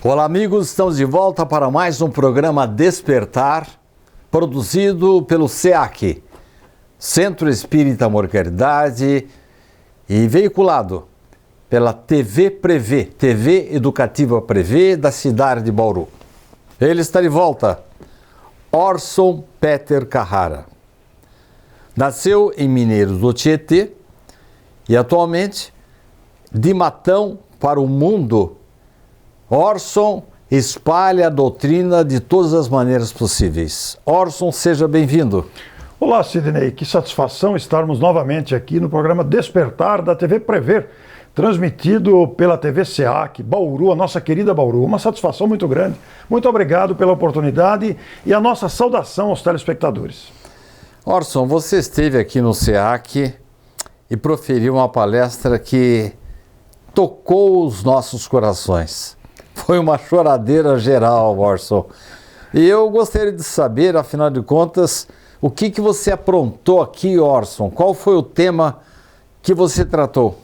Olá, amigos, estamos de volta para mais um programa Despertar, produzido pelo SEAC, Centro Espírita Amor e Caridade, e veiculado pela TV Prevê, TV Educativa Prevê, da cidade de Bauru. Ele está de volta, Orson Peter Carrara. Nasceu em Mineiros do Tietê e atualmente, de Matão para o mundo, Orson espalha a doutrina de todas as maneiras possíveis. Orson, seja bem-vindo. Olá, Sidney. Que satisfação estarmos novamente aqui no programa Despertar da TV Prever, transmitido pela TV SEAC, Bauru, a nossa querida Bauru. Uma satisfação muito grande. Muito obrigado pela oportunidade e a nossa saudação aos telespectadores. Orson, você esteve aqui no SEAC e proferiu uma palestra que tocou os nossos corações. Foi uma choradeira geral, Orson. E eu gostaria de saber, afinal de contas, o que você aprontou aqui, Orson? Qual foi o tema que você tratou?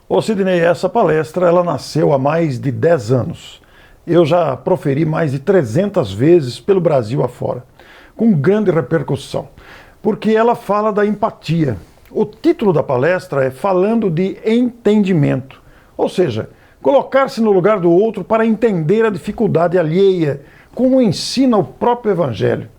Ô Sidney, essa palestra ela nasceu há mais de 10 anos. Eu já proferi mais de 300 vezes pelo Brasil afora, com grande repercussão, porque ela fala da empatia. O título da palestra é Falando de Entendimento, ou seja, colocar-se no lugar do outro para entender a dificuldade alheia, como ensina o próprio Evangelho.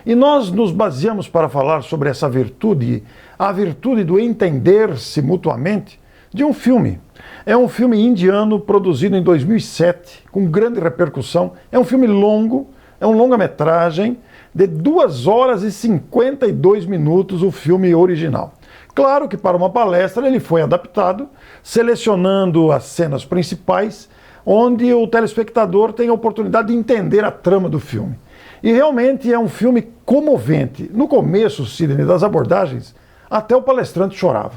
E nós nos baseamos para falar sobre essa virtude, a virtude do entender-se mutuamente, de um filme. É um filme indiano produzido em 2007, com grande repercussão. É um filme longo, é um longa-metragem de 2 horas e 52 minutos, o filme original. Claro que para uma palestra ele foi adaptado, selecionando as cenas principais, onde o telespectador tem a oportunidade de entender a trama do filme. E realmente é um filme comovente. No começo, Sidney, das abordagens, até o palestrante chorava.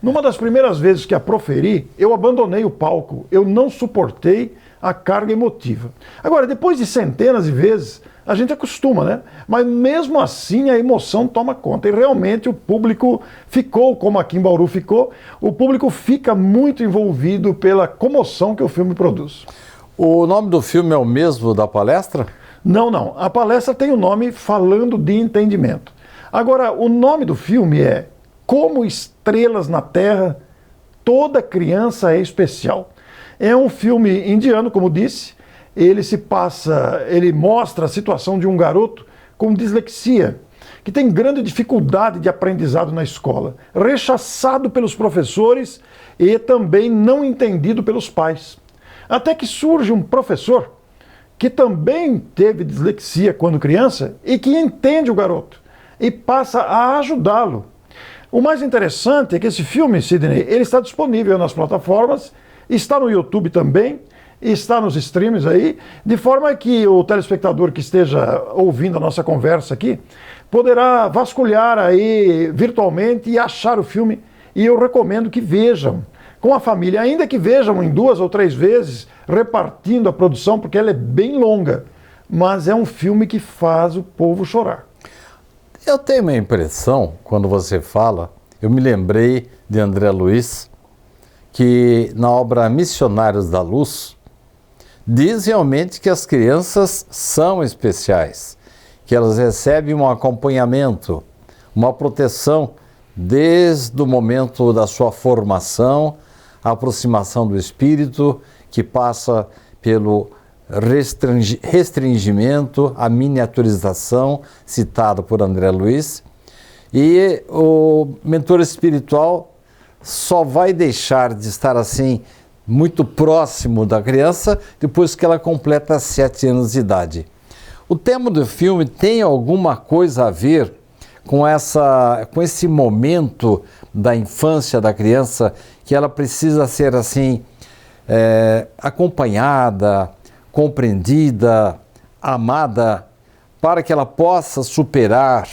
Numa das primeiras vezes que a proferi, eu abandonei o palco. Eu não suportei a carga emotiva. Agora, depois de centenas de vezes, a gente acostuma, né? Mas mesmo assim a emoção toma conta. E realmente o público ficou, como aqui em Bauru ficou, o público fica muito envolvido pela comoção que o filme produz. O nome do filme é o mesmo da palestra? Não. A palestra tem o nome Falando de Entendimento. Agora, o nome do filme é Como Estrelas na Terra, Toda Criança é Especial. É um filme indiano, como disse. Ele mostra a situação de um garoto com dislexia, que tem grande dificuldade de aprendizado na escola, rechaçado pelos professores e também não entendido pelos pais. Até que surge um professor que também teve dislexia quando criança e que entende o garoto e passa a ajudá-lo. O mais interessante é que esse filme, Sidney, ele está disponível nas plataformas, está no YouTube também, está nos streams aí, de forma que o telespectador que esteja ouvindo a nossa conversa aqui poderá vasculhar aí virtualmente e achar o filme, e eu recomendo que vejam com a família, ainda que vejam em 2 ou 3 vezes, repartindo a produção, porque ela é bem longa, mas é um filme que faz o povo chorar. Eu tenho uma impressão, quando você fala, eu me lembrei de André Luiz, que na obra Missionários da Luz, diz realmente que as crianças são especiais, que elas recebem um acompanhamento, uma proteção desde o momento da sua formação, a aproximação do espírito, que passa pelo restringimento, a miniaturização, citado por André Luiz, e o mentor espiritual só vai deixar de estar assim muito próximo da criança depois que ela completa 7 anos de idade. O tema do filme tem alguma coisa a ver com esse momento da infância da criança, que ela precisa ser assim acompanhada, compreendida, amada, para que ela possa superar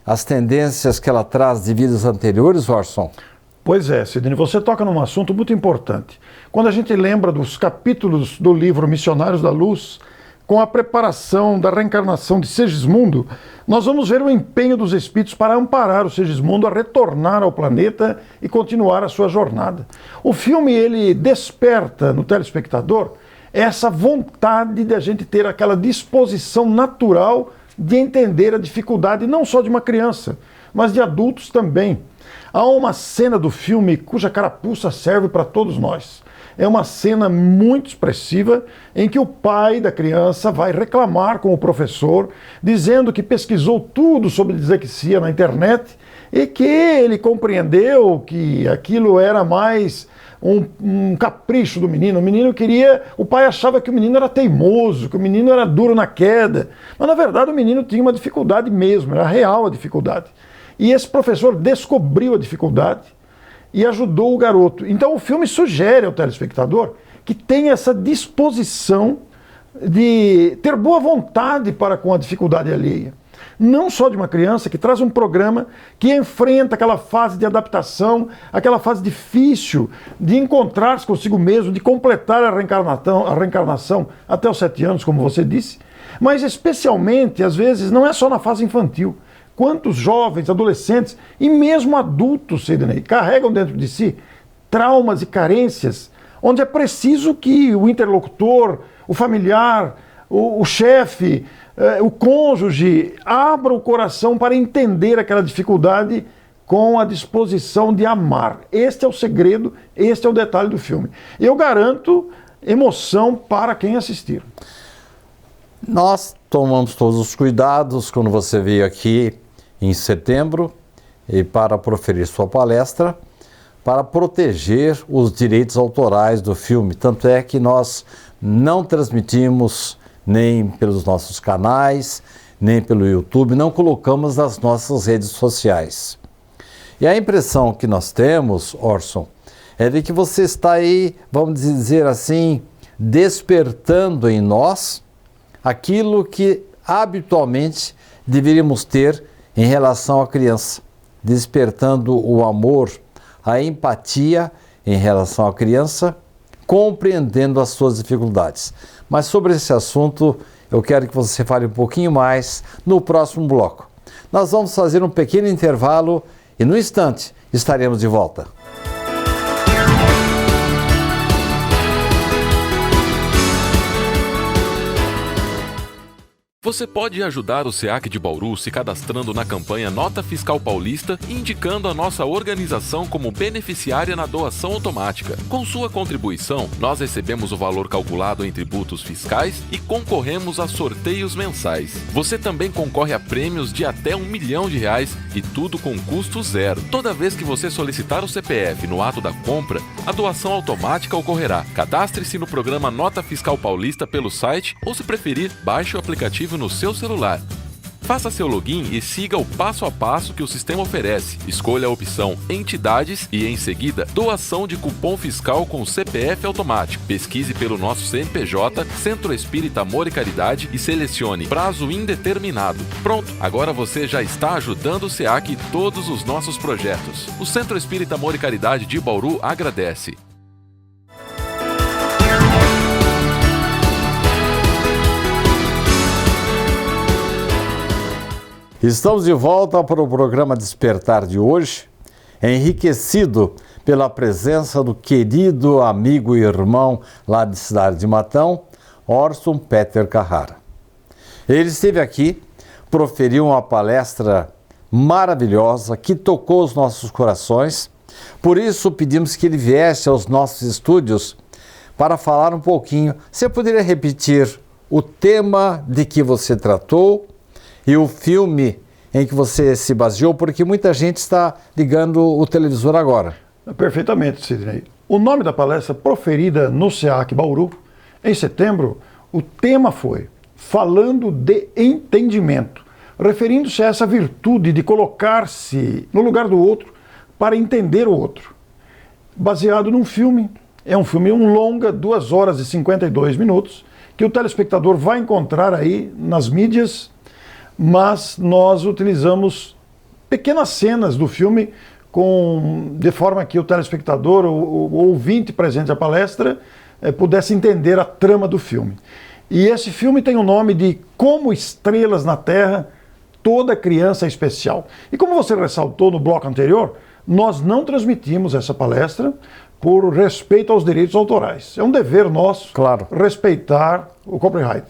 as tendências que ela traz de vidas anteriores, Orson? Pois é, Sidney, você toca num assunto muito importante. Quando a gente lembra dos capítulos do livro Missionários da Luz, com a preparação da reencarnação de Segismundo, nós vamos ver o empenho dos espíritos para amparar o Segismundo a retornar ao planeta e continuar a sua jornada. O filme, ele desperta no telespectador essa vontade de a gente ter aquela disposição natural de entender a dificuldade não só de uma criança, mas de adultos também. Há uma cena do filme cuja carapuça serve para todos nós. É uma cena muito expressiva em que o pai da criança vai reclamar com o professor, dizendo que pesquisou tudo sobre dislexia na internet e que ele compreendeu que aquilo era mais um capricho do menino. O menino queria, o pai achava que o menino era teimoso, que o menino era duro na queda, mas na verdade o menino tinha uma dificuldade mesmo, era real a dificuldade. E esse professor descobriu a dificuldade e ajudou o garoto. Então o filme sugere ao telespectador que tenha essa disposição de ter boa vontade para com a dificuldade alheia. Não só de uma criança, que traz um programa que enfrenta aquela fase de adaptação, aquela fase difícil de encontrar-se consigo mesmo, de completar a reencarnação até os 7 anos, como você disse, mas especialmente, às vezes, não é só na fase infantil. Quantos jovens, adolescentes e mesmo adultos, Sidney, carregam dentro de si traumas e carências, onde é preciso que o interlocutor, o familiar, o chefe, o cônjuge abra o coração para entender aquela dificuldade com a disposição de amar. Este é o segredo, este é o detalhe do filme. Eu garanto emoção para quem assistir. Nós tomamos todos os cuidados quando você veio aqui em setembro e para proferir sua palestra, para proteger os direitos autorais do filme. Tanto é que nós não transmitimos nem pelos nossos canais, nem pelo YouTube, não colocamos nas nossas redes sociais. E a impressão que nós temos, Orson, é de que você está aí, vamos dizer assim, despertando em nós aquilo que habitualmente deveríamos ter em relação à criança, despertando o amor, a empatia em relação à criança, compreendendo as suas dificuldades. Mas sobre esse assunto, eu quero que você fale um pouquinho mais no próximo bloco. Nós vamos fazer um pequeno intervalo e, no instante, estaremos de volta. Você pode ajudar o SEAC de Bauru se cadastrando na campanha Nota Fiscal Paulista e indicando a nossa organização como beneficiária na doação automática. Com sua contribuição, nós recebemos o valor calculado em tributos fiscais e concorremos a sorteios mensais. Você também concorre a prêmios de até R$1 milhão e tudo com custo zero. Toda vez que você solicitar o CPF no ato da compra, a doação automática ocorrerá. Cadastre-se no programa Nota Fiscal Paulista pelo site ou, se preferir, baixe o aplicativo no seu celular. Faça seu login e siga o passo a passo que o sistema oferece. Escolha a opção Entidades e, em seguida, Doação de Cupom Fiscal com CPF Automático. Pesquise pelo nosso CNPJ, Centro Espírita Amor e Caridade, e selecione Prazo Indeterminado. Pronto, agora você já está ajudando o SEAC e todos os nossos projetos. O Centro Espírita Amor e Caridade de Bauru agradece. Estamos de volta para o programa Despertar de hoje, enriquecido pela presença do querido amigo e irmão lá de Cidade de Matão, Orson Peter Carrara. Ele esteve aqui, proferiu uma palestra maravilhosa que tocou os nossos corações, por isso pedimos que ele viesse aos nossos estúdios para falar um pouquinho. Você poderia repetir o tema de que você tratou e o filme em que você se baseou, porque muita gente está ligando o televisor agora. Perfeitamente, Sidney. O nome da palestra proferida no SEAC Bauru, em setembro, o tema foi Falando de Entendimento, referindo-se a essa virtude de colocar-se no lugar do outro para entender o outro. Baseado num filme, é um filme longa, 2 horas e 52 minutos, que o telespectador vai encontrar aí nas mídias, mas nós utilizamos pequenas cenas do filme de forma que o telespectador, o ouvinte presente à palestra, pudesse entender a trama do filme. E esse filme tem o nome de Como Estrelas na Terra, Toda Criança é Especial. E como você ressaltou no bloco anterior, nós não transmitimos essa palestra por respeito aos direitos autorais. É um dever nosso Claro. respeitar o copyright.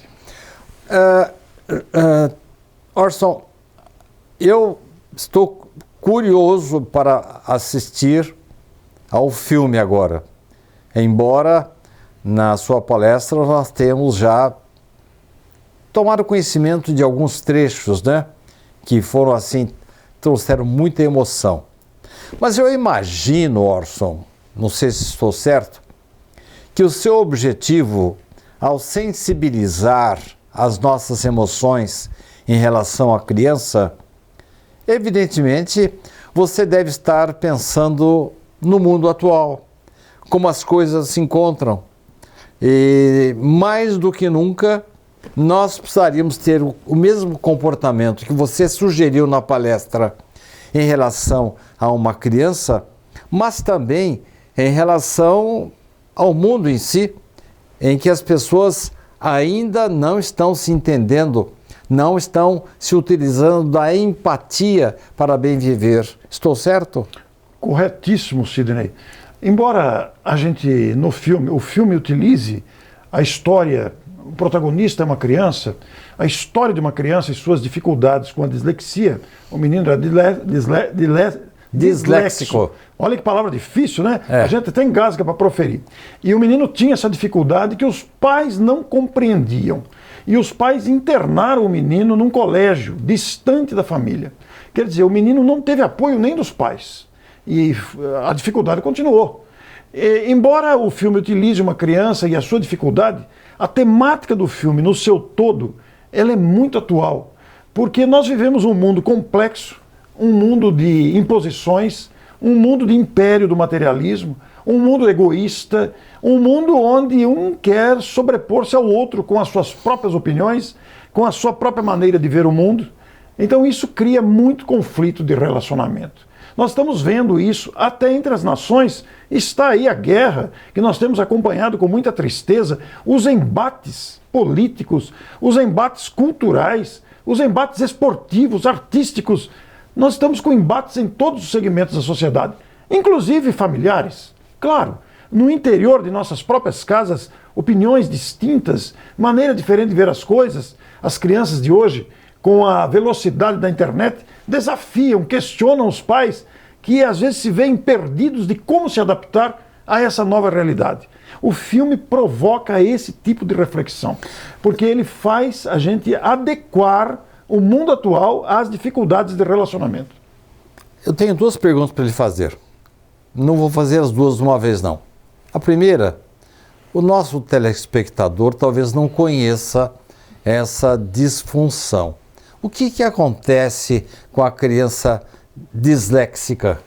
Orson, eu estou curioso para assistir ao filme agora. Embora na sua palestra nós temos já tomado conhecimento de alguns trechos, né? Que foram assim, trouxeram muita emoção. Mas eu imagino, Orson, não sei se estou certo, que o seu objetivo, ao sensibilizar as nossas emoções em relação à criança, evidentemente, você deve estar pensando no mundo atual, como as coisas se encontram. E mais do que nunca, nós precisaríamos ter o mesmo comportamento que você sugeriu na palestra em relação a uma criança, mas também em relação ao mundo em si, em que as pessoas ainda não estão se entendendo, não estão se utilizando da empatia para bem viver. Estou certo? Corretíssimo, Sidney. Embora a gente, o filme utilize a história, o protagonista é uma criança, a história de uma criança e suas dificuldades com a dislexia, o menino era disléxico. Olha que palavra difícil, né? É. A gente até engasga para proferir. E o menino tinha essa dificuldade que os pais não compreendiam. E os pais internaram o menino num colégio distante da família. Quer dizer, o menino não teve apoio nem dos pais. E a dificuldade continuou. Embora o filme utilize uma criança e a sua dificuldade, a temática do filme, no seu todo, ela é muito atual. Porque nós vivemos um mundo complexo, um mundo de imposições, um mundo de império do materialismo, um mundo egoísta, um mundo onde um quer sobrepor-se ao outro com as suas próprias opiniões, com a sua própria maneira de ver o mundo. Então isso cria muito conflito de relacionamento. Nós estamos vendo isso até entre as nações. Está aí a guerra que nós temos acompanhado com muita tristeza, os embates políticos, os embates culturais, os embates esportivos, artísticos. Nós estamos com embates em todos os segmentos da sociedade, inclusive familiares. Claro, no interior de nossas próprias casas, opiniões distintas, maneira diferente de ver as coisas. As crianças de hoje, com a velocidade da internet, desafiam, questionam os pais, que às vezes se veem perdidos de como se adaptar a essa nova realidade. O filme provoca esse tipo de reflexão, porque ele faz a gente adequar o mundo atual às dificuldades de relacionamento. Eu tenho duas perguntas para lhe fazer. Não vou fazer as duas de uma vez, não. A primeira, o nosso telespectador talvez não conheça essa disfunção. O que acontece com a criança disléxica?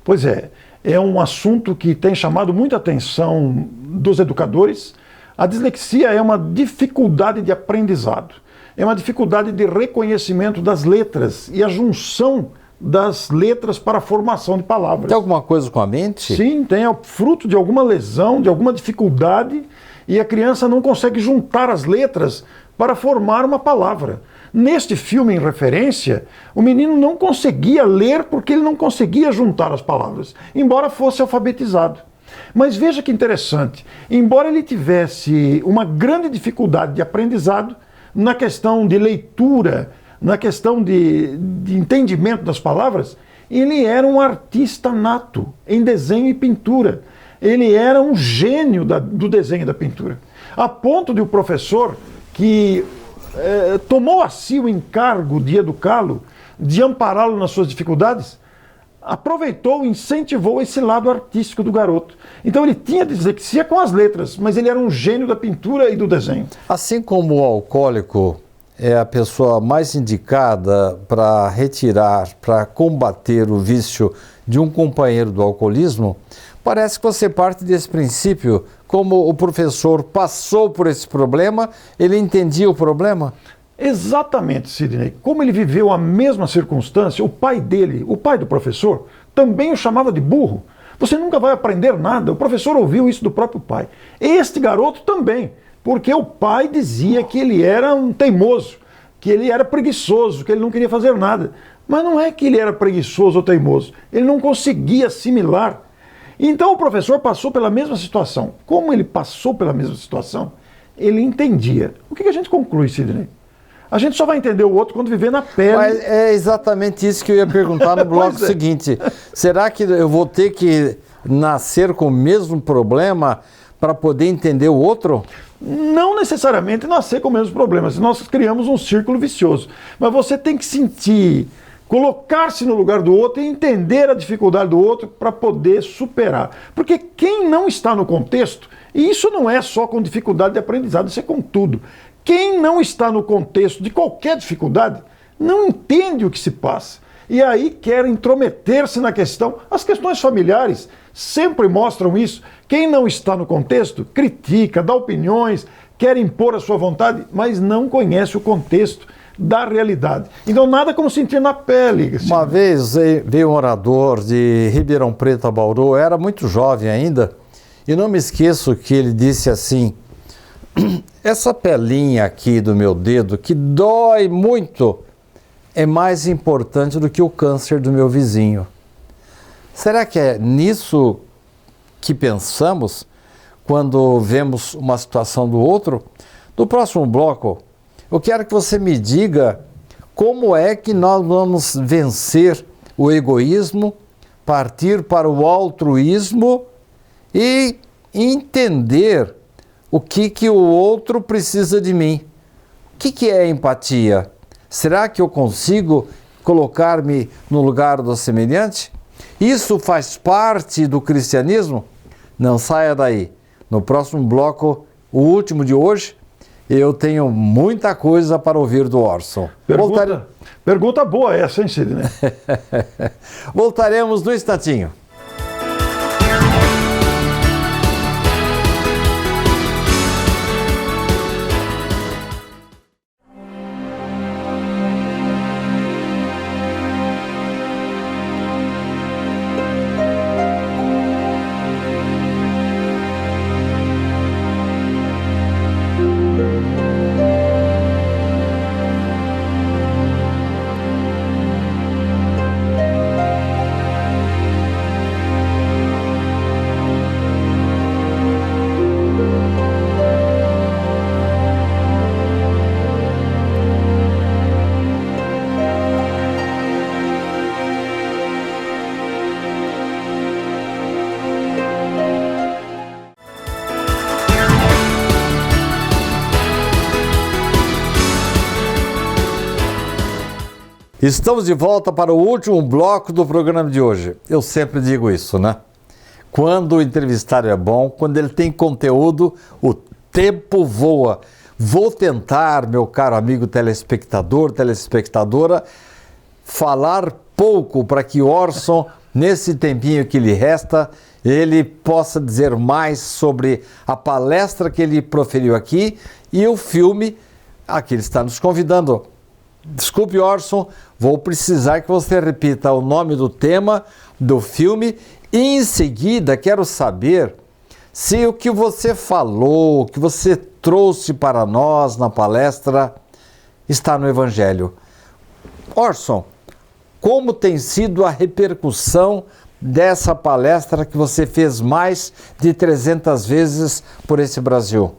Pois é um assunto que tem chamado muita atenção dos educadores. A dislexia é uma dificuldade de aprendizado, é uma dificuldade de reconhecimento das letras e a junção das letras para a formação de palavras. Tem alguma coisa com a mente? Sim, tem fruto de alguma lesão, de alguma dificuldade, e a criança não consegue juntar as letras para formar uma palavra. Neste filme em referência, o menino não conseguia ler porque ele não conseguia juntar as palavras, embora fosse alfabetizado. Mas veja que interessante, embora ele tivesse uma grande dificuldade de aprendizado, na questão de leitura, na questão de entendimento das palavras, ele era um artista nato em desenho e pintura. Ele era um gênio do desenho e da pintura. A ponto de o professor que tomou a si o encargo de educá-lo, de ampará-lo nas suas dificuldades, aproveitou e incentivou esse lado artístico do garoto. Então ele tinha dislexia com as letras, mas ele era um gênio da pintura e do desenho. Assim como o alcoólico é a pessoa mais indicada para retirar, para combater o vício de um companheiro do alcoolismo, parece que você parte desse princípio. Como o professor passou por esse problema, ele entendia o problema? Exatamente, Sidney. Como ele viveu a mesma circunstância, o pai dele, o pai do professor, também o chamava de burro. Você nunca vai aprender nada. O professor ouviu isso do próprio pai. Este garoto também, porque o pai dizia que ele era um teimoso, que ele era preguiçoso, que ele não queria fazer nada. Mas não é que ele era preguiçoso ou teimoso, ele não conseguia assimilar. Então o professor passou pela mesma situação. Como ele passou pela mesma situação, ele entendia. O que a gente conclui, Sidney? A gente só vai entender o outro quando viver na pele. Mas é exatamente isso que eu ia perguntar no bloco seguinte. Será que eu vou ter que nascer com o mesmo problema para poder entender o outro? Não necessariamente nascer com os mesmos problemas. Nós criamos um círculo vicioso. Mas você tem que sentir, colocar-se no lugar do outro e entender a dificuldade do outro para poder superar. Porque quem não está no contexto, e isso não é só com dificuldade de aprendizado, isso é com tudo. Quem não está no contexto de qualquer dificuldade não entende o que se passa. E aí quer intrometer-se na questão. As questões familiares sempre mostram isso. Quem não está no contexto critica, dá opiniões, quer impor a sua vontade, mas não conhece o contexto da realidade. Então nada como sentir na pele. Assim. Uma vez veio um orador de Ribeirão Preto a Bauru, eu era muito jovem ainda, e não me esqueço que ele disse assim: essa pelinha aqui do meu dedo, que dói muito, é mais importante do que o câncer do meu vizinho. Será que é nisso que pensamos quando vemos uma situação do outro? No próximo bloco, eu quero que você me diga como é que nós vamos vencer o egoísmo, partir para o altruísmo e entender o que o outro precisa de mim. O que é empatia? Será que eu consigo colocar-me no lugar do semelhante? Isso faz parte do cristianismo? Não saia daí. No próximo bloco, o último de hoje, eu tenho muita coisa para ouvir do Orson. Pergunta boa essa, hein, Sidney? Voltaremos no instantinho. Estamos de volta para o último bloco do programa de hoje. Eu sempre digo isso, né? Quando o entrevistado é bom, quando ele tem conteúdo, o tempo voa. Vou tentar, meu caro amigo telespectador, telespectadora, falar pouco para que Orson, nesse tempinho que lhe resta, ele possa dizer mais sobre a palestra que ele proferiu aqui e o filme a que ele está nos convidando. Desculpe, Orson, vou precisar que você repita o nome do tema do filme e em seguida quero saber se o que você falou, o que você trouxe para nós na palestra está no Evangelho. Orson, como tem sido a repercussão dessa palestra que você fez mais de 300 vezes por esse Brasil?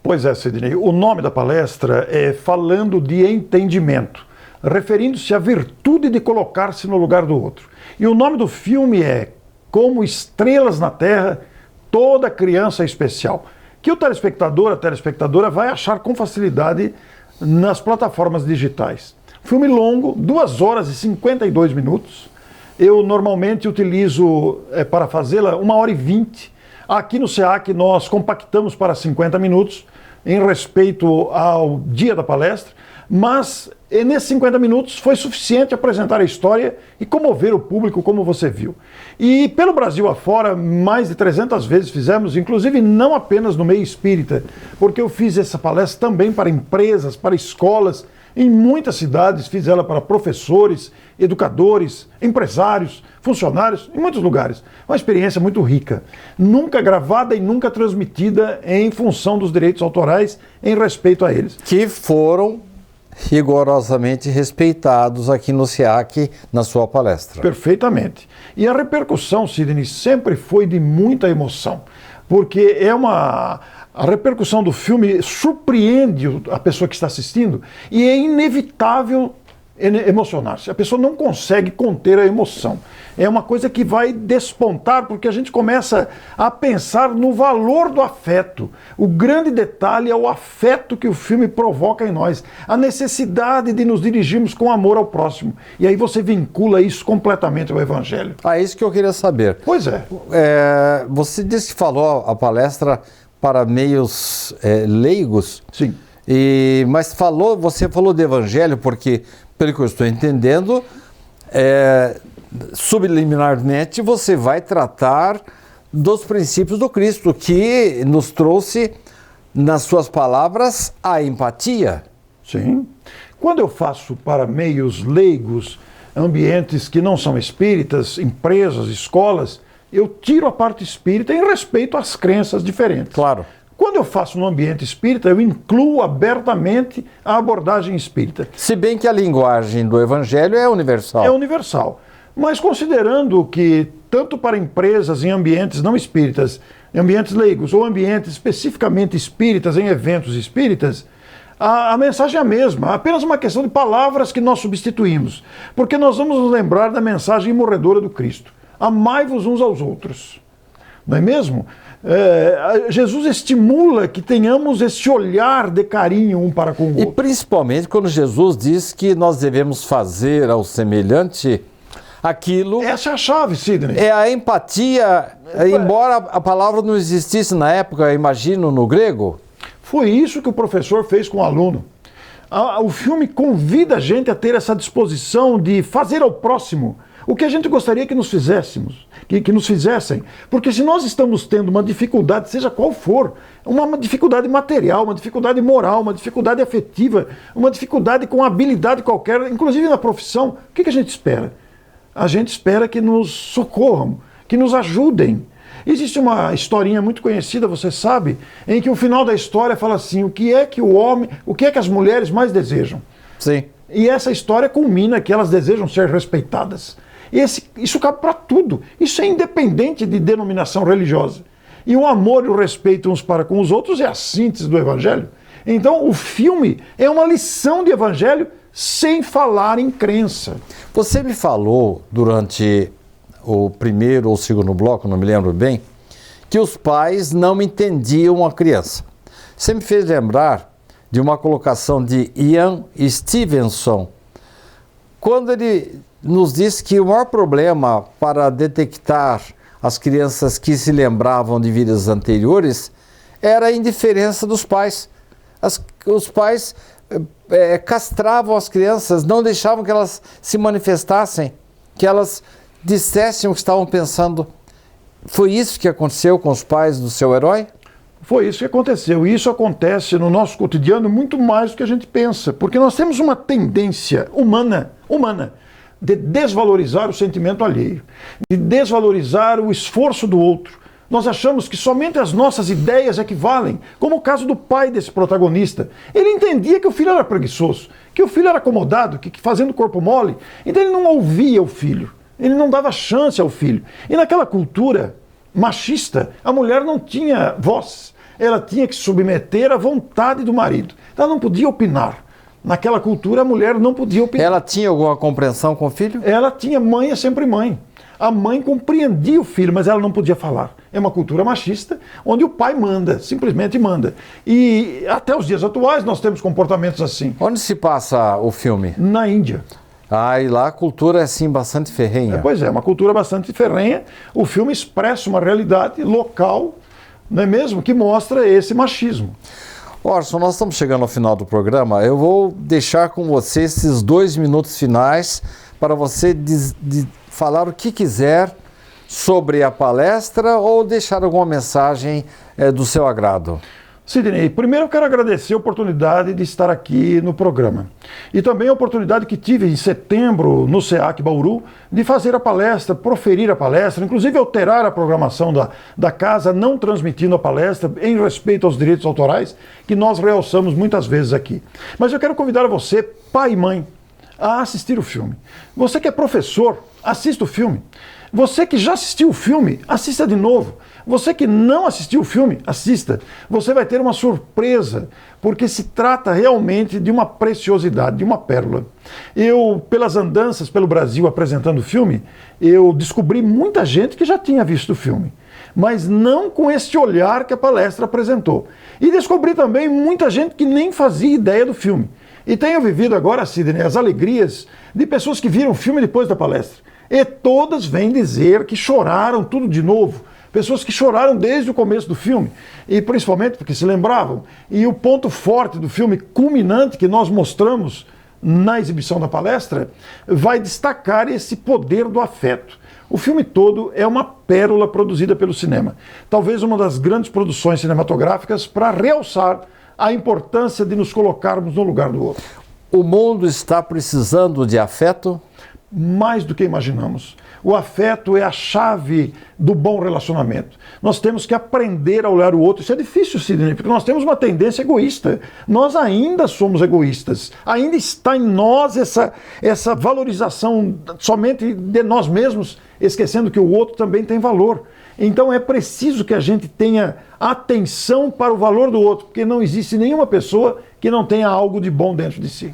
Pois é, Sidney. O nome da palestra é Falando de Entendimento, referindo-se à virtude de colocar-se no lugar do outro. E o nome do filme é Como Estrelas na Terra, Toda Criança é Especial, que o telespectador, a telespectadora vai achar com facilidade nas plataformas digitais. Filme longo, 2 horas e 52 minutos. Eu normalmente utilizo, para fazê-la, 1h20. Aqui no SEAC nós compactamos para 50 minutos, em respeito ao dia da palestra, mas nesses 50 minutos foi suficiente apresentar a história e comover o público, como você viu. E pelo Brasil afora, mais de 300 vezes fizemos, inclusive não apenas no meio espírita, porque eu fiz essa palestra também para empresas, para escolas, em muitas cidades, fiz ela para professores, educadores, empresários, funcionários, em muitos lugares. Uma experiência muito rica, nunca gravada e nunca transmitida em função dos direitos autorais, em respeito a eles. Que foram rigorosamente respeitados aqui no SEAC na sua palestra. Perfeitamente. E a repercussão, Sidney, sempre foi de muita emoção, porque a repercussão do filme surpreende a pessoa que está assistindo e é inevitável emocionar-se. A pessoa não consegue conter a emoção. É uma coisa que vai despontar porque a gente começa a pensar no valor do afeto. O grande detalhe é o afeto que o filme provoca em nós, a necessidade de nos dirigirmos com amor ao próximo. E aí você vincula isso completamente ao Evangelho. Isso que eu queria saber. Pois é. Você disse que falou a palestra para meios leigos. Sim. Mas você falou de Evangelho porque, pelo que eu estou entendendo, subliminarmente você vai tratar dos princípios do Cristo, que nos trouxe, nas suas palavras, a empatia. Sim. Quando eu faço para meios leigos, ambientes que não são espíritas, empresas, escolas, eu tiro a parte espírita em respeito às crenças diferentes. Claro. Quando eu faço no ambiente espírita, eu incluo abertamente a abordagem espírita. Se bem que a linguagem do Evangelho é universal. É universal. Mas considerando que, tanto para empresas em ambientes não espíritas, em ambientes leigos, ou ambientes especificamente espíritas, em eventos espíritas, a mensagem é a mesma, apenas uma questão de palavras que nós substituímos. Porque nós vamos nos lembrar da mensagem imorredora do Cristo. Amai-vos uns aos outros. Não é mesmo? Jesus estimula que tenhamos esse olhar de carinho um para com o outro. E principalmente quando Jesus diz que nós devemos fazer ao semelhante aquilo... Essa é a chave, Sidney. É a empatia, embora a palavra não existisse na época, imagino, no grego. Foi isso que o professor fez com o aluno. O filme convida a gente a ter essa disposição de fazer ao próximo o que a gente gostaria que nos fizéssemos, que nos fizessem. Porque se nós estamos tendo uma dificuldade, seja qual for, uma dificuldade material, uma dificuldade moral, uma dificuldade afetiva, uma dificuldade com habilidade qualquer, inclusive na profissão, o que a gente espera? A gente espera que nos socorram, que nos ajudem. Existe uma historinha muito conhecida, você sabe, em que o final da história fala assim, o que é que as mulheres mais desejam? Sim. E essa história culmina que elas desejam ser respeitadas. Isso cabe para tudo. Isso é independente de denominação religiosa. E o amor e o respeito uns para com os outros é a síntese do Evangelho. Então o filme é uma lição de Evangelho sem falar em crença. Você me falou durante o primeiro ou segundo bloco, não me lembro bem, que os pais não entendiam a criança. Você me fez lembrar de uma colocação de Ian Stevenson, quando ele nos disse que o maior problema para detectar as crianças que se lembravam de vidas anteriores era a indiferença dos pais. Os pais castravam as crianças, não deixavam que elas se manifestassem, que elas dissessem o que estavam pensando. Foi isso que aconteceu com os pais do seu herói? Foi isso que aconteceu. E isso acontece no nosso cotidiano muito mais do que a gente pensa. Porque nós temos uma tendência humana, de desvalorizar o sentimento alheio, de desvalorizar o esforço do outro. Nós achamos que somente as nossas ideias é que valem, como o caso do pai desse protagonista. Ele entendia que o filho era preguiçoso, que o filho era acomodado, que fazendo corpo mole, então ele não ouvia o filho, ele não dava chance ao filho. E naquela cultura machista, a mulher não tinha voz, ela tinha que se submeter à vontade do marido, ela não podia opinar. Naquela cultura, a mulher não podia opinar. Ela tinha alguma compreensão com o filho? Ela tinha, mãe é sempre mãe. A mãe compreendia o filho, mas ela não podia falar. É uma cultura machista, onde o pai manda, simplesmente manda. E até os dias atuais nós temos comportamentos assim. Onde se passa o filme? Na Índia. E lá a cultura é assim bastante ferrenha. Pois é, uma cultura bastante ferrenha. O filme expressa uma realidade local, não é mesmo, que mostra esse machismo. Orson, nós estamos chegando ao final do programa. Eu vou deixar com você esses 2 minutos finais para você falar o que quiser sobre a palestra ou deixar alguma mensagem do seu agrado. Sidney, primeiro eu quero agradecer a oportunidade de estar aqui no programa. E também a oportunidade que tive em setembro no SEAC Bauru de fazer a palestra, proferir a palestra, inclusive alterar a programação da casa, não transmitindo a palestra em respeito aos direitos autorais, que nós realçamos muitas vezes aqui. Mas eu quero convidar você, pai e mãe, a assistir o filme. Você que é professor, assista o filme. Você que já assistiu o filme, assista de novo. Você que não assistiu o filme, assista. Você vai ter uma surpresa, porque se trata realmente de uma preciosidade, de uma pérola. Eu, pelas andanças pelo Brasil apresentando o filme, eu descobri muita gente que já tinha visto o filme, mas não com este olhar que a palestra apresentou. E descobri também muita gente que nem fazia ideia do filme. E tenho vivido agora, Sidney, as alegrias de pessoas que viram o filme depois da palestra. E todas vêm dizer que choraram tudo de novo. Pessoas que choraram desde o começo do filme, e principalmente porque se lembravam. E o ponto forte do filme, culminante, que nós mostramos na exibição da palestra, vai destacar esse poder do afeto. O filme todo é uma pérola produzida pelo cinema. Talvez uma das grandes produções cinematográficas para realçar a importância de nos colocarmos no lugar do outro. O mundo está precisando de afeto? Mais do que imaginamos. O afeto é a chave do bom relacionamento. Nós temos que aprender a olhar o outro. Isso é difícil, Sidney, porque nós temos uma tendência egoísta. Nós ainda somos egoístas. Ainda está em nós essa valorização somente de nós mesmos, esquecendo que o outro também tem valor. Então é preciso que a gente tenha atenção para o valor do outro, porque não existe nenhuma pessoa que não tenha algo de bom dentro de si.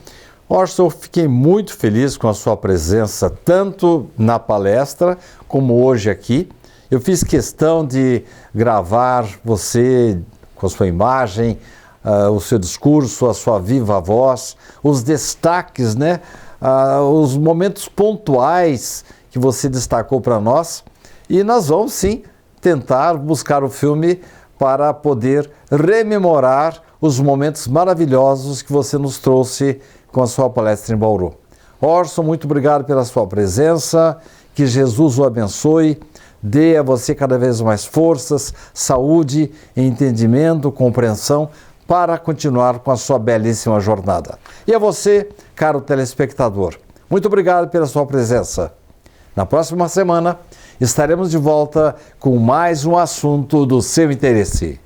Orson, eu fiquei muito feliz com a sua presença, tanto na palestra como hoje aqui. Eu fiz questão de gravar você com a sua imagem, o seu discurso, a sua viva voz, os destaques, né? Os momentos pontuais que você destacou para nós. E nós vamos, sim, tentar buscar o filme para poder rememorar os momentos maravilhosos que você nos trouxe com a sua palestra em Bauru. Orson, muito obrigado pela sua presença, que Jesus o abençoe, dê a você cada vez mais forças, saúde, entendimento, compreensão, para continuar com a sua belíssima jornada. E a você, caro telespectador, muito obrigado pela sua presença. Na próxima semana, estaremos de volta com mais um assunto do seu interesse.